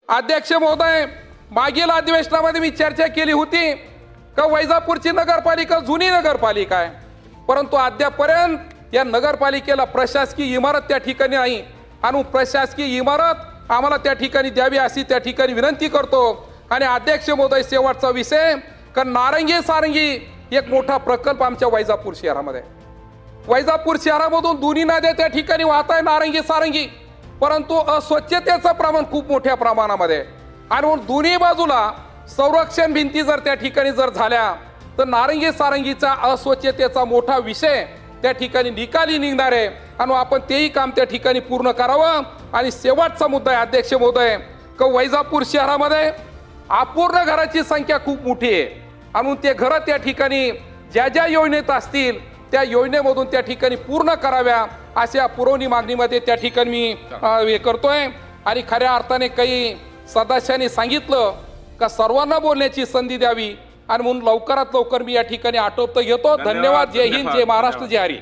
अध्यक्ष महोदय, मागील अधिवेशनामध्ये मी चर्चा केली होती का वैजापूरची नगरपालिका जुनी नगरपालिका आहे, परंतु अद्यापर्यंत या नगरपालिकेला प्रशासकीय इमारत त्या ठिकाणी नाही आणि प्रशासकीय इमारत आम्हाला त्या ठिकाणी द्यावी अशी त्या ठिकाणी विनंती करतो। आणि अध्यक्ष महोदय, शेवटचा विषय का नारंगी सारंगी एक मोठा प्रकल्प आमच्या वैजापूर शहरामध्ये, वैजापूर शहरामधून दोन्ही नद्या त्या ठिकाणी वाहत आहे नारंगी सारंगी, परंतु अस्वच्छतेचं प्रमाण खूप मोठ्या प्रमाणामध्ये आणि दोन्ही बाजूला संरक्षण भिंती जर त्या ठिकाणी जर झाल्या तर नारंगी सारंगीचा अस्वच्छतेचा मोठा विषय त्या ठिकाणी निकाली निघणार आहे आणि आपण तेही काम त्या ठिकाणी पूर्ण करावं। आणि शेवटचा मुद्दा आहे अध्यक्ष महोदय का वैजापूर शहरामध्ये अपूर्ण घराची संख्या खूप मोठी आहे आणि ते घर त्या ठिकाणी ज्या ज्या योजनेत असतील त्या योजनेमधून त्या ठिकाणी पूर्ण कराव्या अशा पुरवणी मागणीमध्ये त्या ठिकाणी मी हे करतोय। आणि खऱ्या अर्थाने काही सदस्यांनी सांगितलं का सर्वांना बोलण्याची संधी द्यावी आणि म्हणून लवकरात लवकर मी या ठिकाणी आटोपतो घेतो। धन्यवाद। जय हिंद, जय महाराष्ट्र, जय हरी।